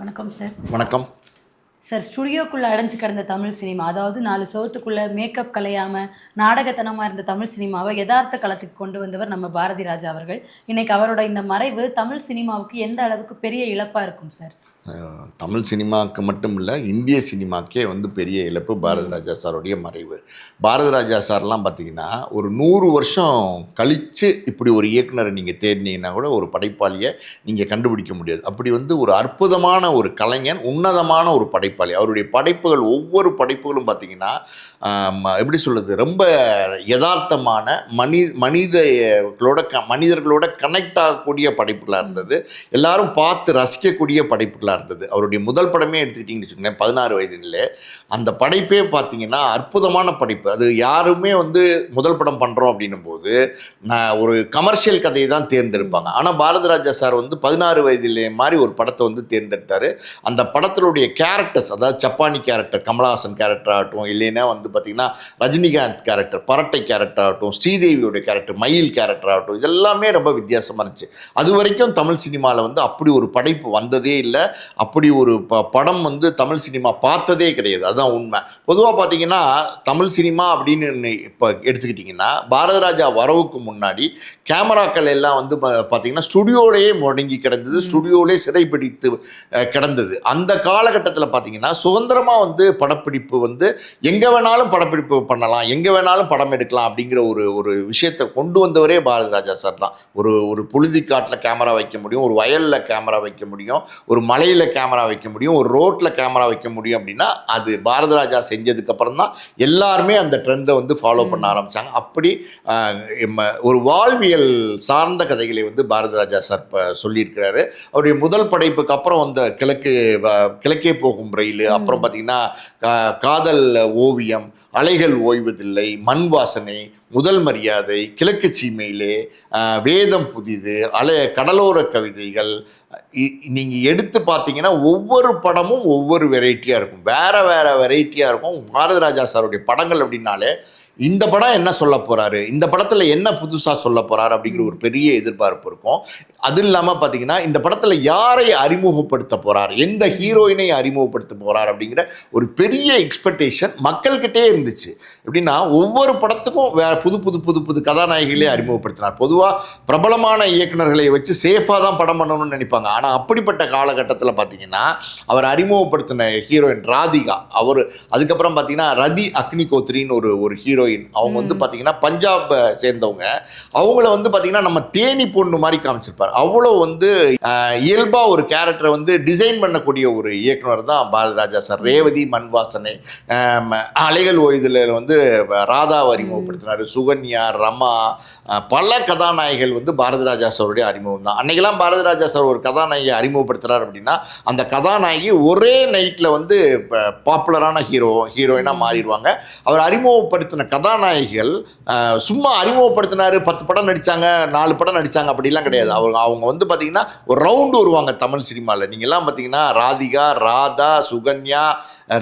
வணக்கம் சார். வணக்கம் சார், ஸ்டுடியோக்குள்ளே அடைஞ்சு கிடந்த தமிழ் சினிமா, அதாவது 4 செவத்துக்குள்ளே மேக்கப் கலையாமல் நாடகத்தனமாக இருந்த தமிழ் சினிமாவை யதார்த்த களத்துக்கு கொண்டு வந்தவர் நம்ம பாரதி ராஜா அவர்கள். இன்னைக்கு அவரோட இந்த மறைவு தமிழ் சினிமாவுக்கு எந்த அளவுக்கு பெரிய இழப்பாக இருக்கும் சார்? தமிழ் சினிமாவுக்கு மட்டும் இல்லை, இந்திய சினிமாக்கே பெரிய இழப்பு பாரதி ராஜா சாருடைய மறைவு. பாரதி ராஜா சார்லாம் பார்த்தீங்கன்னா ஒரு 100 வருஷம் கழித்து இப்படி ஒரு இயக்குனரை நீங்கள் தேடினீங்கன்னா கூட ஒரு படைப்பாளியை நீங்கள் கண்டுபிடிக்க முடியாது. அப்படி ஒரு அற்புதமான ஒரு கலைஞன், உன்னதமான ஒரு படைப்பாளி. அவருடைய படைப்புகள், ஒவ்வொரு படைப்புகளும் பார்த்தீங்கன்னா எப்படி சொல்கிறது, ரொம்ப யதார்த்தமான மனிதர்களோட கனெக்ட் ஆகக்கூடிய படைப்புகளாக இருந்தது. எல்லாரும் பார்த்து ரசிக்கக்கூடிய படைப்புகளாக இருந்தது. அவருடைய முதல் படமே எடுத்துக்கிட்டிங்கன்னு வச்சுக்கோங்களேன், 16 வயதிலே அந்த படைப்பே பார்த்தீங்கன்னா அற்புதமான படைப்பு. அது யாருமே முதல் படம் பண்ணுறோம் அப்படின்னும் போது நான் ஒரு கமர்ஷியல் கதையை தான் தேர்ந்தெடுப்பாங்க. ஆனால் பாரதி ராஜா சார் 16 வயதிலே மாதிரி ஒரு படத்தை தேர்ந்தெடுத்தார். அந்த படத்தினுடைய கேரக்டர்ஸ், அதாவது சப்பானி கேரக்டர், கமலஹாசன் கேரக்டர் ஆகட்டும், இல்லைன்னா பார்த்தீங்கன்னா ரஜினிகாந்த் கேரக்டர், பரட்டை கேரக்டர் ஆகட்டும், ஸ்ரீதேவியோட கேரக்டர், மயில் கேரக்டர் ஆகட்டும், இதெல்லாமே ரொம்ப வித்தியாசமாக இருந்துச்சு. அது வரைக்கும் தமிழ் சினிமாவில் அப்படி ஒரு படைப்பு வந்ததே இல்லை. அப்படி ஒரு படம் தமிழ் சினிமா பார்த்ததே கிடையாது. அதுதான் உண்மை. பொதுவாக பார்த்தீங்கன்னா தமிழ் சினிமா அப்படின்னு இப்போ எடுத்துக்கிட்டிங்கன்னா பாரதி ராஜா வரவுக்கு முன்னாடி கேமராக்கள் எல்லாம் பார்த்தீங்கன்னா ஸ்டுடியோலேயே முடங்கி கிடந்தது, ஸ்டுடியோவிலே சிறைப்பிடித்து கிடந்தது. அந்த காலகட்டத்தில் பார்த்தீங்கன்னா சுதந்திரமாக படப்பிடிப்பு எங்கே வேணாலும் படப்பிடிப்பு பண்ணலாம், எங்கே வேணாலும் படம் எடுக்கலாம் அப்படிங்கிற ஒரு விஷயத்தை கொண்டு வந்தவரே பாரதி ராஜா சார் தான். ஒரு புழுதிக்காட்டில் கேமரா வைக்க முடியும், ஒரு வயலில் கேமரா வைக்க முடியும், ஒரு மலையில் கேமரா வைக்க முடியும், ஒரு ரோட்டில் கேமரா வைக்க முடியும். அப்படின்னா அது பாரதி ராஜா செஞ்சதுக்கப்புறம் தான் எல்லாருமே அந்த ட்ரெண்டை ஃபாலோ பண்ண ஆரம்பித்தாங்க. அப்படி ஒரு வாழ்வியல் சார்ந்த கதைகளை பாரதி ராஜா சார் சொல்லியிருக்கிறாரு. அவருடைய முதல் படைப்புக்கு அப்புறம் கிழக்கே போகும் ரயில், அப்புறம் பார்த்திங்கன்னா காதல் ஓவியம், அலைகள் ஓய்வதில்லை, மண் வாசனை, முதல் மரியாதை, கிழக்கு சீமையிலே, வேதம் புதிது, கடலோர கவிதைகள், நீங்கள் எடுத்து பார்த்தீங்கன்னா ஒவ்வொரு படமும் ஒவ்வொரு வெரைட்டியாக இருக்கும், வேறு வெரைட்டியாக இருக்கும். பாரதி ராஜா சாருடைய படங்கள் அப்படின்னாலே இந்த படம் என்ன சொல்ல போகிறாரு, இந்த படத்தில் என்ன புதுசாக சொல்ல போகிறாரு அப்படிங்கிற ஒரு பெரிய எதிர்பார்ப்பு இருக்கும். அது இல்லாமல் பார்த்தீங்கன்னா இந்த படத்தில் யாரை அறிமுகப்படுத்த போகிறார், எந்த ஹீரோயினை அறிமுகப்படுத்த போகிறார் அப்படிங்கிற ஒரு பெரிய எக்ஸ்பெக்டேஷன் மக்கள்கிட்டே இருந்துச்சு. எப்படின்னா ஒவ்வொரு படத்துக்கும் வேறு புது புது புது புது கதாநாயகிகளே அறிமுகப்படுத்தினார். பொதுவாக பிரபலமான இயக்குநர்களை வச்சு சேஃபாக தான் படம் பண்ணணும்னு நினைப்பாங்க. ஆனால் அப்படிப்பட்ட காலகட்டத்தில் பார்த்தீங்கன்னா அவர் அறிமுகப்படுத்தின ஹீரோயின் ராதிகா, அதுக்கப்புறம் பார்த்தீங்கன்னா ரதி அக்னிகோத்ரின்னு ஒரு ஹீரோயின். அவங்க பார்த்தீங்கன்னா பஞ்சாப் சேர்ந்தவங்க. அவங்கள பார்த்தீங்கன்னா நம்ம தேனி பொண்ணு மாதிரி காமிச்சிருப்பார். அவ்வளோ இயல்பாக ஒரு கேரக்டரை டிசைன் பண்ணக்கூடிய ஒரு இயக்குனர் தான் பாரதி ராஜா சார். ரேவதி, மண் வாசனை, அலைகள் ஓய்தில் ராதாவை அறிமுகப்படுத்தினார். சுகன்யா, ரமா, பல கதாநாயகிகள் பாரதி ராஜா சாருடைய அறிமுகம் தான். அன்னைக்கெல்லாம் பாரதி ராஜா சார் ஒரு கதாநாயகியை அறிமுகப்படுத்துகிறார் அப்படின்னா அந்த கதாநாயகி ஒரே நைட்டில் பாப்புலரான ஹீரோயினாக மாறிடுவாங்க. அவர் அறிமுகப்படுத்தின கதாநாயகிகள் சும்மா அறிமுகப்படுத்தினார், 10 படம் நடித்தாங்க, 4 படம் நடித்தாங்க அப்படிலாம் கிடையாது. அவங்க பார்த்தீங்கன்னா ஒரு ரவுண்டு வருவாங்க தமிழ் சினிமாவில். நீங்கள்லாம் பார்த்தீங்கன்னா ராதிகா, ராதா, சுகன்யா,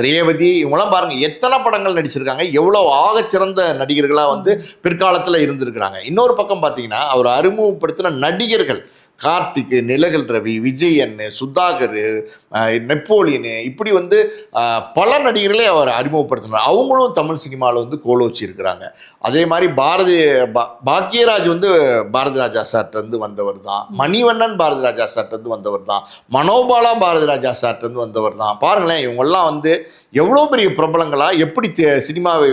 ரேவதி, இவங்கெல்லாம் பாருங்கள் எத்தனை படங்கள் நடிச்சிருக்காங்க, எவ்வளோ ஆகச்சிறந்த நடிகர்களாக பிற்காலத்தில் இருந்திருக்கிறாங்க. இன்னொரு பக்கம் பார்த்தீங்கன்னா அவர் அறிமுகப்படுத்தின நடிகர்கள் கார்த்திக், நிலகல் ரவி, விஜயன், சுதாகர், நெப்போலியனு, இப்படி பல நடிகர்களே அவர் அறிமுகப்படுத்தினார். அவங்களும் தமிழ் சினிமாவில் கோலோச்சி இருக்கிறாங்க. அதே மாதிரி பாக்யராஜ் பாரதி ராஜா சார்ட்டேருந்து வந்தவர் தான். மணிவண்ணன் பாரதி ராஜா சார்ட்டேருந்து வந்தவர் தான். மனோபாலா பாரதி ராஜா சார்ட்டேருந்து வந்தவர் தான். பாருங்களேன், இவங்கெல்லாம் எவ்வளோ பெரிய பிரபலங்களாக எப்படி சினிமாவை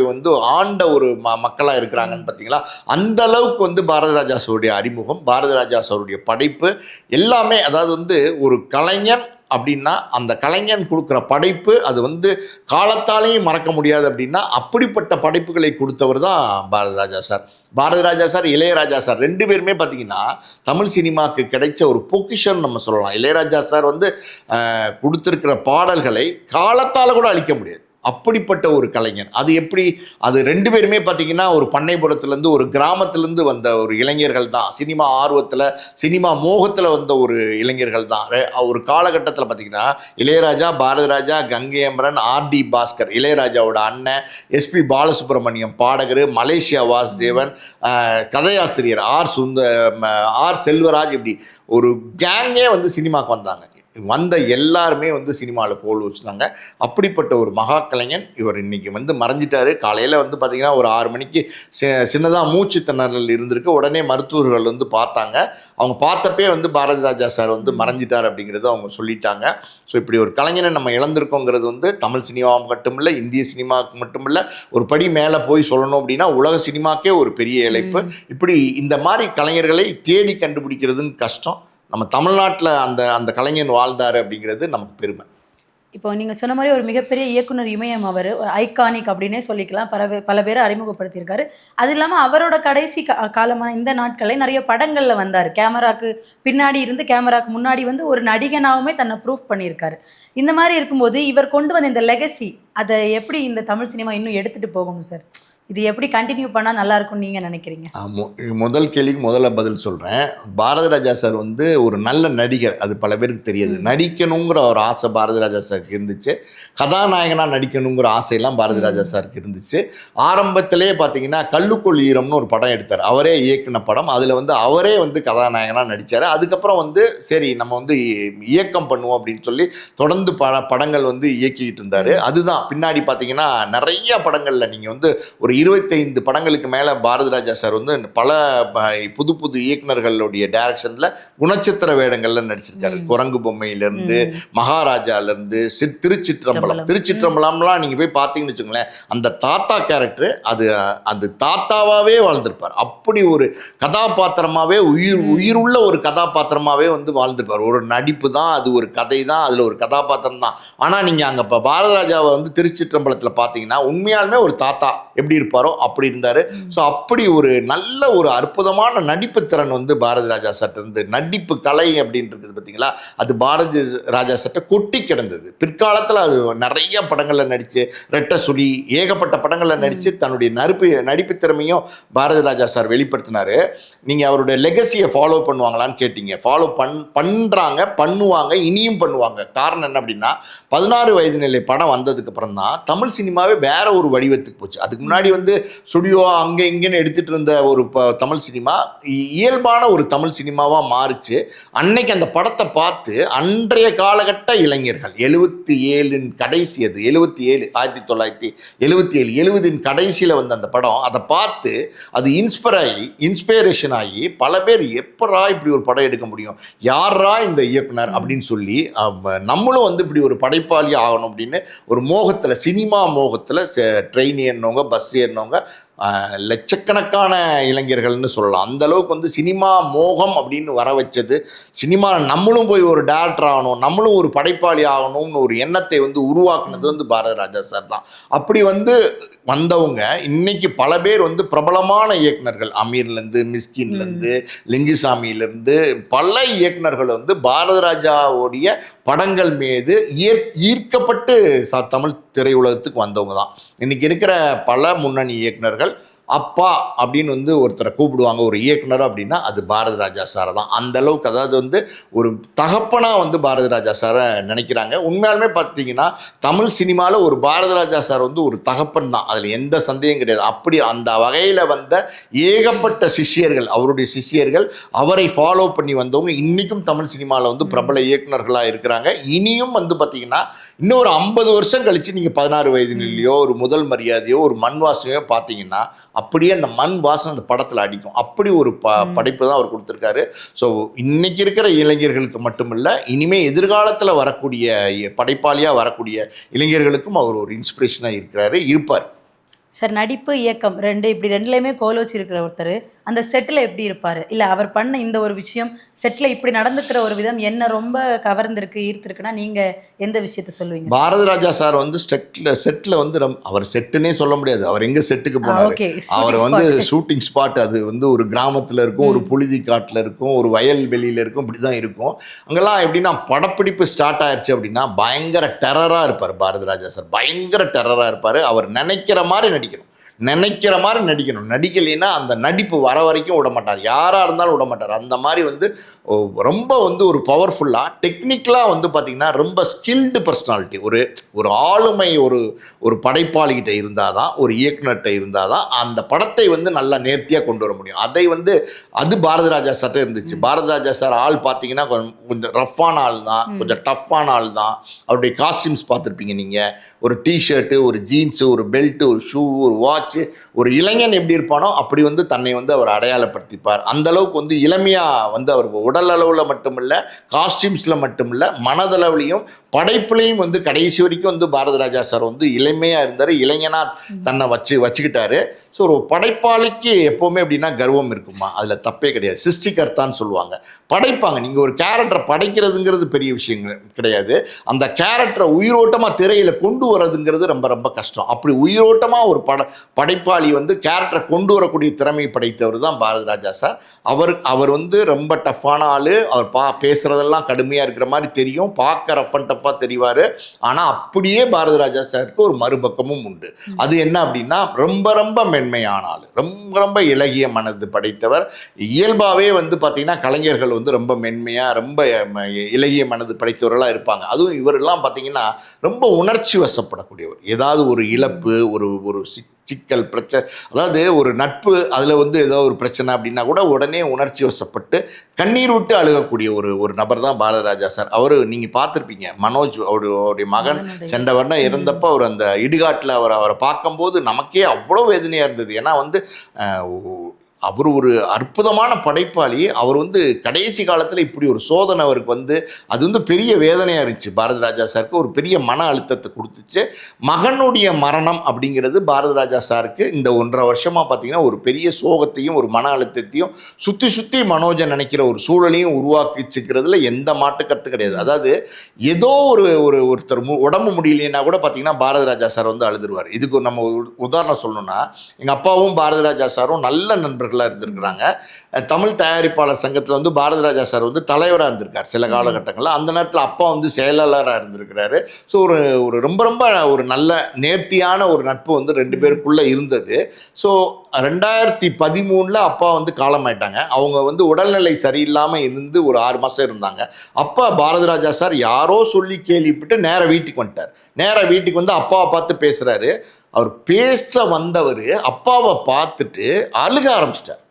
ஆண்ட ஒரு மக்களாக இருக்கிறாங்கன்னு பார்த்தீங்களா? அந்த அளவுக்கு பாரதி ராஜா சாருடைய அறிமுகம், பாரதி ராஜா சாருடைய படைப்பு எல்லாமே, அதாவது ஒரு கலைஞன் அப்படின்னா அந்த கலைஞன் கொடுக்குற படைப்பு அது காலத்தாலேயும் மறக்க முடியாது. அப்படின்னா அப்படிப்பட்ட படைப்புகளை கொடுத்தவர் தான் Bharathi Raja sir. Bharathi Raja sir, Ilaiyaraaja sir 2 பேருமே பார்த்தீங்கன்னா தமிழ் சினிமாவுக்கு கிடைச்ச ஒரு பொக்கிஷன் நம்ம சொல்லலாம். இளையராஜா சார் கொடுத்துருக்கிற பாடல்களை காலத்தால் கூட அழிக்க முடியாது, அப்படிப்பட்ட ஒரு கலைஞன். அது 2 பேருமே பார்த்தீங்கன்னா ஒரு பண்ணைபுரத்துலேருந்து, ஒரு கிராமத்துலேருந்து வந்த ஒரு இளைஞர்கள் தான். சினிமா ஆர்வத்தில், சினிமா மோகத்தில் வந்த ஒரு இளைஞர்கள் தான். ஒரு காலகட்டத்தில் பார்த்தீங்கன்னா இளையராஜா, பாரதி ராஜா, கங்கை அமரன், ஆர்டி பாஸ்கர், இளையராஜாவோட அண்ணன், எஸ்பி பாலசுப்ரமணியம் பாடகர், மலேசியா வாசுதேவன் கதையாசிரியர் ஆர் செல்வராஜ், இப்படி ஒரு கேங்கே சினிமாவுக்கு வந்தாங்க. வந்த எல்லாருமே வந்து சினிமாவில் கோல் வச்சுட்டாங்க. அப்படிப்பட்ட ஒரு மகா கலைஞன் இவர் இன்னைக்கு வந்து மறைஞ்சிட்டாரு. காலையில் வந்து பார்த்திங்கன்னா ஒரு 6 மணிக்கு சின்னதாக மூச்சு திணறல் இருந்திருக்கு. உடனே மருத்துவர்கள் வந்து பார்த்தாங்க. அவங்க பார்த்தப்பே வந்து பாரதி ராஜா சார் வந்து மறைஞ்சிட்டார் அப்படிங்கிறத அவங்க சொல்லிட்டாங்க. ஸோ இப்படி ஒரு கலைஞனை நம்ம இழந்திருக்கோங்கிறது வந்து தமிழ் சினிமாவுக்கு மட்டும் இல்லை, இந்திய சினிமாவுக்கு மட்டும் இல்லை, ஒரு படி மேலே போய் சொல்லணும் அப்படின்னா உலக சினிமாக்கே ஒரு பெரிய இழைப்பு. இப்படி இந்த மாதிரி கலைஞர்களை தேடி கண்டுபிடிக்கிறதுன்னு கஷ்டம். நம்ம தமிழ்நாட்டில் அந்த அந்த கலைஞன் வாழ்ந்தார் அப்படிங்கிறது நமக்கு பெருமை. இப்போ நீங்கள் சொன்ன மாதிரி ஒரு மிகப்பெரிய இயக்குனர் இமயம், அவர் ஒரு ஐகானிக் அப்படின்னே சொல்லிக்கலாம். பல பேரை அறிமுகப்படுத்தியிருக்காரு. அது இல்லாமல் அவரோட கடைசி காலமான இந்த நாட்களில் நிறைய படங்களில் வந்தார். கேமராக்கு பின்னாடி இருந்து கேமராக்கு முன்னாடி வந்து ஒரு நடிகனாகவுமே தன்னை ப்ரூஃப் பண்ணியிருக்காரு. இந்த மாதிரி இருக்கும்போது இவர் கொண்டு வந்த இந்த லெகசி, அதை எப்படி இந்த தமிழ் சினிமா இன்னும் எடுத்துகிட்டு போகணும் சார்? இது எப்படி கண்டினியூ பண்ணால் நல்லா இருக்கும்னு நீங்கள் நினைக்கிறீங்க? முதல் கேள்விக்கு முதல்ல பதில் சொல்கிறேன். பாரதி ராஜா சார் வந்து ஒரு நல்ல நடிகர், அது பல பேருக்கு தெரியாது. நடிக்கணுங்கிற ஒரு ஆசை பாரதி ராஜா சாருக்கு இருந்துச்சு. கதாநாயகனாக நடிக்கணுங்கிற ஆசையெல்லாம் பாரதி ராஜா சாருக்கு இருந்துச்சு. ஆரம்பத்திலே பார்த்தீங்கன்னா கல்லுக்குள் ஈரம்னு ஒரு படம் எடுத்தார். அவரே இயக்குன படம். அதில் வந்து அவரே வந்து கதாநாயகனாக நடித்தார். அதுக்கப்புறம் வந்து சரி நம்ம வந்து இயக்கம் பண்ணுவோம் அப்படின்னு சொல்லி தொடர்ந்து படங்கள் வந்து இயக்கிக்கிட்டு இருந்தார். அதுதான் பின்னாடி பார்த்தீங்கன்னா நிறைய படங்களில் நீங்கள் வந்து ஒரு 25 படங்களுக்கு மேலே பாரதி ராஜா சார் வந்து பல புது புது இயக்குநர்களுடைய டைரக்ஷனில் குணச்சித்திர வேடங்கள்ல நடிச்சிருக்காரு. குரங்கு பொம்மையிலேருந்து, மகாராஜாலேருந்து, திருச்சிற்றம்பலம்லாம் நீங்கள் போய் பார்த்தீங்கன்னு வச்சுங்களேன், அந்த தாத்தா கேரக்டர் அது தாத்தாவாகவே வாழ்ந்திருப்பார். அப்படி ஒரு கதாபாத்திரமாகவே உயிருள்ள ஒரு கதாபாத்திரமாகவே வந்து வாழ்ந்திருப்பார். ஒரு நடிப்பு தான், அது ஒரு கதை தான், அதில் ஒரு கதாபாத்திரம் தான். ஆனால் நீங்கள் அங்கே இப்போ பாரதி ராஜாவை வந்து திருச்சிற்றம்பலத்தில் பார்த்தீங்கன்னா உண்மையாலுமே ஒரு தாத்தா எப்படி இருப்பாரோ அப்படி இருந்தார். ஸோ அப்படி ஒரு நல்ல ஒரு அற்புதமான நடிப்பு திறன் வந்து பாரதி ராஜா சட்ட இருந்து, நடிப்பு கலை அப்படின்னு இருக்குது பார்த்தீங்களா, அது பாரதி ராஜா சட்ட கொட்டி கிடந்தது. பிற்காலத்தில் அது நிறைய படங்களில் நடித்து, ரெட்ட சுழி, ஏகப்பட்ட படங்களில் நடித்து தன்னுடைய நடிப்பு திறமையும் பாரதி ராஜா சார் வெளிப்படுத்தினார். நீங்கள் அவருடைய லெகசியை ஃபாலோ பண்ணுவாங்களான்னு கேட்டீங்க. ஃபாலோ பண்ணுவாங்க, இனியும் பண்ணுவாங்க. காரணம் என்ன அப்படின்னா 16 வயது நிலை படம் வந்ததுக்கப்புறம் தான் தமிழ் சினிமாவே வேற ஒரு வடிவத்துக்கு போச்சு. அதுக்கு முன்னாடி வந்து ஸ்டுடியோ அங்கே இங்கேன்னு எடுத்துகிட்டு இருந்த ஒரு தமிழ் சினிமா இயல்பான ஒரு தமிழ் சினிமாவாக மாறிச்சு. அன்னைக்கு அந்த படத்தை பார்த்து அன்றைய காலகட்ட இளைஞர்கள் 77 கடைசி, அது 77, 1977 கடைசியில் வந்த அந்த படம், அதை பார்த்து அது இன்ஸ்பிரேஷன் ஆகி பல பேர் எப்பரா இப்படி ஒரு படம் எடுக்க முடியும், யாரா இந்த இயக்குனர் அப்படின்னு சொல்லி நம்மளும் வந்து இப்படி ஒரு படைப்பாளி ஆகணும் அப்படின்னு ஒரு மோகத்தில், சினிமா மோகத்தில் ட்ரெயின் ஏறினவங்க, பஸ் ஏறினவங்க லட்சக்கணக்கான இளைஞர்கள்னு சொல்லலாம். அந்த அளவுக்கு வந்து சினிமா மோகம் அப்படின்னு வர வச்சது. சினிமா நம்மளும் போய் ஒரு டேரக்டர் ஆகணும், நம்மளும் ஒரு படைப்பாளி ஆகணும்னு ஒரு எண்ணத்தை வந்து உருவாக்குனது வந்து பாரதி ராஜா சார் தான். அப்படி வந்து வந்தவங்க இன்னைக்கு பல பேர் வந்து பிரபலமான இயக்குனர்கள், அமீர்லேருந்து, மிஸ்கின்லேருந்து, லிங்குசாமியிலேருந்து பல இயக்குனர்கள் வந்து பாரதி ராஜாவுடைய படங்கள் மீது ஈர்க்கப்பட்டு தமிழ் திரையுலகத்துக்கு வந்தவங்க தான். இன்றைக்கி இருக்கிற பல முன்னணி இயக்குனர்கள் அப்பா அப்படின்னு வந்து ஒருத்தரை கூப்பிடுவாங்க ஒரு இயக்குனர் அப்படின்னா அது பாரதி ராஜா சாரை தான். அந்த அளவுக்கு, அதாவது வந்து ஒரு தகப்பனாக வந்து பாரதி ராஜா சாரை நினைக்கிறாங்க. உண்மையாலுமே பார்த்தீங்கன்னா தமிழ் சினிமாவில் ஒரு பாரதி ராஜா சார் வந்து ஒரு தகப்பன் தான், அதில் எந்த சந்தேகம் கிடையாது. அப்படி அந்த வகையில் வந்த ஏகப்பட்ட சிஷ்யர்கள், அவருடைய சிஷ்யர்கள், அவரை ஃபாலோ பண்ணி வந்தவங்க இன்றைக்கும் தமிழ் சினிமாவில் வந்து பிரபல இயக்குனர்களாக இருக்கிறாங்க. இனியும் வந்து பார்த்திங்கன்னா இன்னும் ஒரு 50 வருஷம் கழித்து நீங்கள் 16 வயதிலேயோ ஒரு முதல் மரியாதையோ ஒரு மண் வாசனையோ பார்த்தீங்கன்னா அப்படியே அந்த மண் வாசனை அந்த படத்தில் அடிக்கும். அப்படி ஒரு படைப்பு தான் அவர் கொடுத்துருக்காரு. ஸோ இன்றைக்கி இருக்கிற இளைஞர்களுக்கு மட்டுமில்லை, இனிமேல் எதிர்காலத்தில் வரக்கூடிய படைப்பாளியாக வரக்கூடிய இளைஞர்களுக்கும் அவர் ஒரு இன்ஸ்பிரேஷனாக இருப்பார். சார், நடிப்பு இயக்கம் இப்படி ரெண்டுலேயுமே கோல் வச்சிருக்கிற ஒருத்தர் அந்த செட்டில் எப்படி இருப்பார்? இல்லை அவர் பண்ண இந்த ஒரு விஷயம் செட்டில் இப்படி நடந்துக்கிற ஒரு விதம் என்ன ரொம்ப கவர்ந்துருக்கு, ஈர்த்துருக்குன்னா நீங்கள் எந்த விஷயத்த சொல்லுவீங்க? பாரதி ராஜா சார் வந்து செட்டில் வந்து அவர் செட்டுன்னே சொல்ல முடியாது. அவர் எங்கே செட்டுக்கு போனார், அவர் வந்து ஷூட்டிங் ஸ்பாட் அது வந்து ஒரு கிராமத்தில் இருக்கும், ஒரு புழுதி காட்டில் இருக்கும், ஒரு வயல்வெளியில் இருக்கும், இப்படி தான் இருக்கும். அங்கெல்லாம் எப்படின்னா படப்பிடிப்பு ஸ்டார்ட் ஆயிடுச்சு அப்படின்னா பயங்கர டெரராக இருப்பார் பாரதி ராஜா சார். பயங்கர டெரராக இருப்பார். அவர் நினைக்கிற மாதிரி நடிக்கணும். நடிக்கலைன்னா அந்த நடிப்பு வர வரைக்கும் விட மாட்டார், யாராக இருந்தாலும் விட மாட்டார். அந்த மாதிரி வந்து ரொம்ப வந்து ஒரு பவர்ஃபுல்லாக டெக்னிக்கலாக வந்து பார்த்திங்கன்னா ரொம்ப ஸ்கில்டு பர்சனாலிட்டி, ஒரு ஒரு ஆளுமை, ஒரு படைப்பாளிகிட்ட இருந்தால் தான், ஒரு இயக்குனர்கிட்ட இருந்தால் தான் அந்த படத்தை வந்து நல்லா நேர்த்தியாக கொண்டு வர முடியும். அதை வந்து அது பாரதி ராஜா சார்ட்ட இருந்துச்சு. பாரதி ராஜா சார் ஆள் பார்த்தீங்கன்னா கொஞ்சம் ரஃப்பான ஆள் தான், கொஞ்சம் டஃப்பான ஆள் தான். அவருடைய காஸ்டியூம்ஸ் பார்த்துருப்பீங்க நீங்கள். ஒரு டிஷர்ட்டு, ஒரு ஜீன்ஸு, ஒரு பெல்ட்டு, ஒரு ஷூ, ஒரு வாட்ச்சு. ஒரு இளைஞன் எப்படி இருப்பானோ அப்படி வந்து தன்னை வந்து அவர் அடையாளப்படுத்திப்பார். அந்தளவுக்கு வந்து இளமையாக வந்து அவர் உடல் அளவில் மட்டுமில்ல, காஸ்டியூம்ஸில் மட்டுமில்ல, மனதளவுலையும் படைப்புலையும் வந்து கடைசி வரைக்கும் வந்து பாரதி ராஜா சார் வந்து இளமையாக இருந்தார், இளைஞனாக தன்னை வச்சுக்கிட்டாரு. ஸோ ஒரு படைப்பாளிக்கு எப்போவுமே எப்படின்னா கர்வம் இருக்குமா, அதில் தப்பே கிடையாது. சிருஷ்டிகர்த்தான்னு சொல்லுவாங்க, படைப்பாங்க. நீங்கள் ஒரு கேரக்டரை படைக்கிறதுங்கிறது பெரிய விஷயம் கிடையாது. அந்த கேரக்டரை உயிரோட்டமாக திரையில் கொண்டு வரதுங்கிறது ரொம்ப ரொம்ப கஷ்டம். அப்படி உயிரோட்டமாக ஒரு படைப்பாளி வந்து கேரக்டரை கொண்டு வரக்கூடிய திறமை படைத்தவர் தான் பாரதி ராஜா சார். அவர் வந்து ரொம்ப டஃப்பான ஆள். அவர் பேசுகிறதெல்லாம் கடுமையாக இருக்கிற மாதிரி தெரியும், பார்க்க ரஃப் அண்ட் டஃப்பாக தெரிவார். ஆனால் அப்படியே பாரதி ராஜா சாருக்கு ஒரு மறுபக்கமும் உண்டு. அது என்ன அப்படின்னா ரொம்ப ரொம்ப மென்மையான ஆள், ரொம்ப ரொம்ப இலகிய மனது படைத்தவர். இயல்பாகவே வந்து பார்த்திங்கன்னா கலைஞர்கள் வந்து ரொம்ப மென்மையாக ரொம்ப இலகிய மனது படைத்தவர்களாக இருப்பாங்க. அதுவும் இவரெல்லாம் பார்த்திங்கன்னா ரொம்ப உணர்ச்சி வசப்படக்கூடியவர். ஏதாவது ஒரு இழப்பு, ஒரு சிக்கல், பிரச்சனை, அதாவது ஒரு நட்பு, அதில் வந்து ஏதோ ஒரு பிரச்சனை அப்படின்னா கூட உடனே உணர்ச்சி வசப்பட்டு கண்ணீர் விட்டு அழுகக்கூடிய ஒரு நபர் தான் பாரதி ராஜா சார். அவர் நீங்கள் பார்த்துருப்பீங்க, மனோஜ் அவருடைய மகன் சென்ற வருடம் இறந்தப்போ அவர் அந்த இடுகாட்டில் அவரை பார்க்கும்போது நமக்கே அவ்வளோ வேதனையாக இருந்தது. ஏன்னா வந்து அவர் ஒரு அற்புதமான படைப்பாளி. அவர் வந்து கடைசி காலத்தில் இப்படி ஒரு சோதனை அவருக்கு வந்து அது வந்து பெரிய வேதனையாக இருந்துச்சு. பாரதி ராஜா சாருக்கு ஒரு பெரிய மன அழுத்தத்தை கொடுத்துச்சு. மகனுடைய மரணம் அப்படிங்கிறது பாரதி ராஜா சாருக்கு இந்த 1.5 வருஷமாக பார்த்திங்கன்னா ஒரு பெரிய சோகத்தையும் ஒரு மன அழுத்தத்தையும் சுற்றி மனோஜை நினைக்கிற ஒரு சூழலையும் உருவாக்கிச்சுக்கிறதுல எந்த மாட்டு கருத்து கிடையாது. அதாவது ஏதோ ஒருத்தர் உடம்பு முடியலைன்னா கூட பார்த்திங்கன்னா பாரதி ராஜா சார் வந்து அழுதுருவார். இதுக்கு நம்ம உதாரணம் சொல்லணும்னா, எங்கள் அப்பாவும் பாரதி ராஜா சாரும் நல்ல நண்பர்களாக இருந்திருக்கிறாங்க. தமிழ் தயாரிப்பாளர் சங்கத்தில் வந்து பாரதி ராஜா சார் வந்து தலைவராக இருந்திருக்கார் சில காலகட்டங்களில். அந்த நேரத்தில் அப்பா வந்து செயலாளராக இருந்திருக்கிறாரு. ஸோ ஒரு ரொம்ப ரொம்ப ஒரு நல்ல நேர்த்தியான ஒரு நட்பு வந்து 2 பேருக்குள்ளே இருந்தது. ஸோ 2013 அப்பா வந்து காலமாயிட்டாங்க. அவங்க வந்து உடல்நிலை சரியில்லாமல் இருந்து ஒரு 6 மாதம் இருந்தாங்க. அப்பா பாரதி ராஜா சார் யாரோ சொல்லி கேள்விப்பட்டு நேராக வீட்டுக்கு வந்துட்டார். நேராக வீட்டுக்கு வந்து அப்பாவை பார்த்து பேசுகிறாரு. அவர் பேச வந்தவர் அப்பாவை பார்த்துட்டு அழுக ஆரம்பிச்சிட்டார்.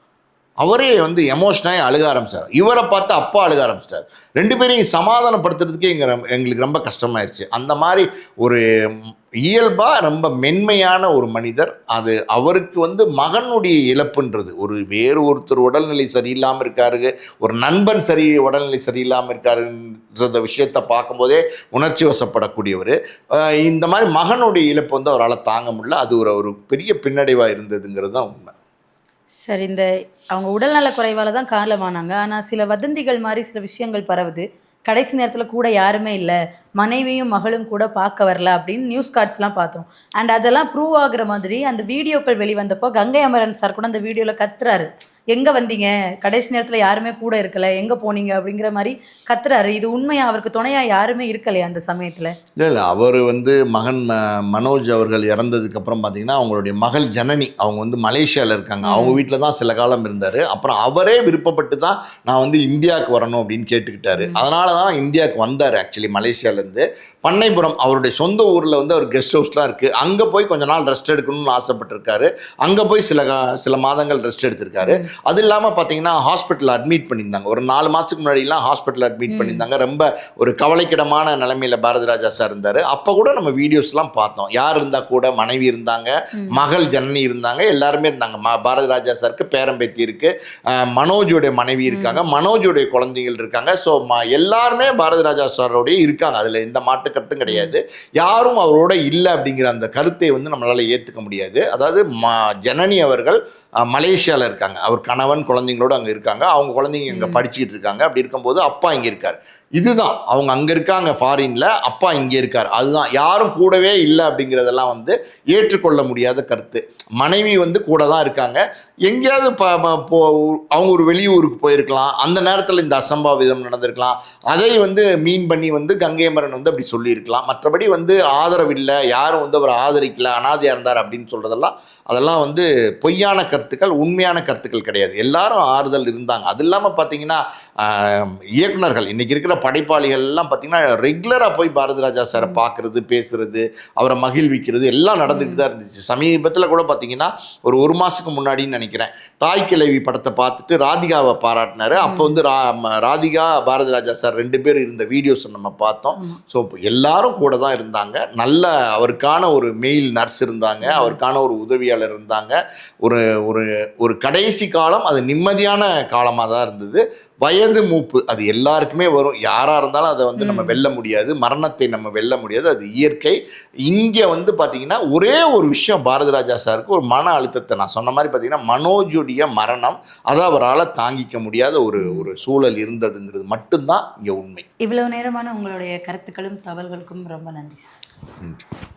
அவரே வந்து எமோஷனாகி அழுக ஆரம்பிச்சிட்டார். இவரை பார்த்து அப்பா அழுக ஆரம்பிச்சிட்டார். 2 பேரையும் சமாதானப்படுத்துறதுக்கே எங்களுக்கு ரொம்ப கஷ்டமாயிருச்சு. அந்த மாதிரி ஒரு இயல்பாக ரொம்ப மென்மையான ஒரு மனிதர். அது அவருக்கு வந்து மகனுடைய இழப்புன்றது வேறு ஒருத்தர் உடல்நிலை சரியில்லாமல் இருக்காரு, ஒரு நண்பன் உடல்நிலை சரியில்லாமல் இருக்காருன்ற விஷயத்தை பார்க்கும்போதே உணர்ச்சி வசப்படக்கூடியவர். இந்த மாதிரி மகனுடைய இழப்பு வந்து அவரால் தாங்க முடியல. அது ஒரு பெரிய பின்னடைவாக இருந்ததுங்கிறது தான் உண்மை. சரி, இந்த அவங்க உடல்நல குறைவால் தான் காலமானாங்க. ஆனால் சில வதந்திகள் மாதிரி சில விஷயங்கள் பரவுது. கடைசி நேரத்தில் கூட யாருமே இல்லை, மனைவியும் மகளும் கூட பார்க்க வரல அப்படின்னு நியூஸ் கார்ட்ஸ்லாம் பார்த்தோம். அண்ட் அதெல்லாம் ப்ரூவ் ஆகுற மாதிரி அந்த வீடியோக்கள் வெளிவந்தப்போ கங்கை அமரன் சார் கூட அந்த வீடியோவில் கத்துறாரு, எங்கே வந்தீங்க, கடைசி நேரத்தில் யாருமே கூட இருக்கலை, எங்கே போனீங்க அப்படிங்கிற மாதிரி கத்துறாரு. இது உண்மையாக அவருக்கு துணையாக யாருமே இருக்கலையா அந்த சமயத்தில்? இல்லை, அவர் வந்து மகன் மனோஜ் அவர்கள் இறந்ததுக்கப்புறம் பார்த்தீங்கன்னா அவங்களுடைய மகள் ஜனனி அவங்க வந்து மலேசியாவில் இருக்காங்க. அவங்க வீட்டில் தான் சில காலம் இருந்தார். அப்புறம் அவரே விருப்பப்பட்டு தான் நான் வந்து இந்தியாவுக்கு வரணும் அப்படின்னு கேட்டுக்கிட்டாரு. அதனால தான் இந்தியாவுக்கு வந்தார். ஆக்சுவலி மலேசியாவிலேருந்து பண்ணைபுரம் அவருடைய சொந்த ஊரில் வந்து அவர் கெஸ்ட் ஹவுஸ்லாம் இருக்குது. அங்கே போய் கொஞ்ச நாள் ரெஸ்ட் எடுக்கணும்னு ஆசைப்பட்டிருக்காரு. அங்கே போய் சில மாதங்கள் ரெஸ்ட் எடுத்திருக்காரு. அது இல்லாமல் பார்த்தீங்கன்னா ஹாஸ்பிட்டலில் அட்மிட் பண்ணியிருந்தாங்க. ஒரு 4 மாதத்துக்கு முன்னாடிலாம் ஹாஸ்பிட்டலில் அட்மிட் பண்ணியிருந்தாங்க. ரொம்ப ஒரு கவலைக்கிடமான நிலைமையில் பாரதி ராஜா சார் இருந்தார். அப்போ கூட நம்ம வீடியோஸ்லாம் பார்த்தோம். யார் இருந்தால் கூட மனைவி இருந்தாங்க, மகள் ஜனனி இருந்தாங்க, எல்லாருமே இருந்தாங்க. பாரதி ராஜா சாருக்கு பேரம்பேத்தி இருக்குது, மனோஜோடைய மனைவி இருக்காங்க, மனோஜோடைய குழந்தைகள் இருக்காங்க. ஸோ எல்லாருமே பாரதி ராஜா சாரோடய இருக்காங்க. அதில் எந்த மாட்டு கருத்தும் கிடையாது. யாரும் அவரோட இல்லை அப்படிங்கிற அந்த கருத்தை வந்து நம்மளால் ஏற்றுக்க முடியாது. அதாவது ஜனனி அவர்கள் மலேசியாவில் இருக்காங்க. அவர் கணவன் குழந்தைங்களோடு அங்கே இருக்காங்க. அவங்க குழந்தைங்க இங்கே படிச்சுக்கிட்டு இருக்காங்க. அப்படி இருக்கும்போது அப்பா இங்கே இருக்கார். இதுதான் அவங்க அங்கே இருக்காங்க ஃபாரினில், அப்பா இங்கே இருக்கார். அதுதான், யாரும் கூடவே இல்லை அப்படிங்கிறதெல்லாம் வந்து ஏற்றுக்கொள்ள முடியாத கருத்து. மனைவி வந்து கூட தான் இருக்காங்க. எங்கேயாவது அவங்க ஒரு வெளியூருக்கு போயிருக்கலாம், அந்த நேரத்தில் இந்த அசம்பாவிதம் நடந்திருக்கலாம், அதை வந்து மீன் பண்ணி வந்து கங்கைமரன் வந்து அப்படி சொல்லியிருக்கலாம். மற்றபடி வந்து ஆதரவில்லை, யாரும் வந்து அவர் ஆதரிக்கல, அனாதையாக இருந்தார் அப்படின்னு சொல்கிறதெல்லாம் அதெல்லாம் வந்து பொய்யான கருத்துக்கள், உண்மையான கருத்துக்கள் கிடையாது. எல்லாரும் ஆறுதல் இருந்தாங்க. அது இல்லாமல் பார்த்தீங்கன்னா இயக்குனர்கள் இன்றைக்கி இருக்கிற படைப்பாளிகள் எல்லாம் பார்த்தீங்கன்னா ரெகுலராக போய் பாரதி ராஜா சாரை பார்க்குறது, பேசுறது, அவரை மகிழ்விக்கிறது எல்லாம் நடந்துட்டு தான் இருந்துச்சு. சமீபத்தில் கூட பார்த்தீங்கன்னா ஒரு மாதத்துக்கு முன்னாடின்னு நினைக்கிறேன், தாய் கிழவி படத்தை பார்த்துட்டு ராதிகாவை பாராட்டினார். அப்போ வந்து ராதிகா பாரதி ராஜா சார் 2 பேர் இருந்த வீடியோஸை நம்ம பார்த்தோம். ஸோ எல்லாரும் கூட தான் இருந்தாங்க. நல்ல அவருக்கான ஒரு மெயில் நர்ஸ் இருந்தாங்க, அவருக்கான ஒரு உதவியாளர் இருந்தாங்க. ஒரு ஒரு ஒரு கடைசி காலம் அது நிம்மதியான காலமாக தான் இருந்தது. வயது மூப்பு அது எல்லாருக்குமே வரும், யாராக இருந்தாலும் அதை வந்து நம்ம வெல்ல முடியாது, மரணத்தை நம்ம வெல்ல முடியாது, அது இயற்கை. இங்கே வந்து பார்த்திங்கன்னா ஒரே ஒரு விஷயம், பாரதி ராஜா சாருக்கு ஒரு மன அழுத்தத்தை நான் சொன்ன மாதிரி பார்த்திங்கன்னா மனோஜுடைய மரணம் அதை அவரால் தாங்கிக்க முடியாத ஒரு சூழல் இருந்ததுங்கிறது மட்டும்தான் இங்கே உண்மை. இவ்வளவு நேரமான உங்களுடைய கருத்துக்களும் தகவல்களுக்கும் ரொம்ப நன்றி சார். நன்றி.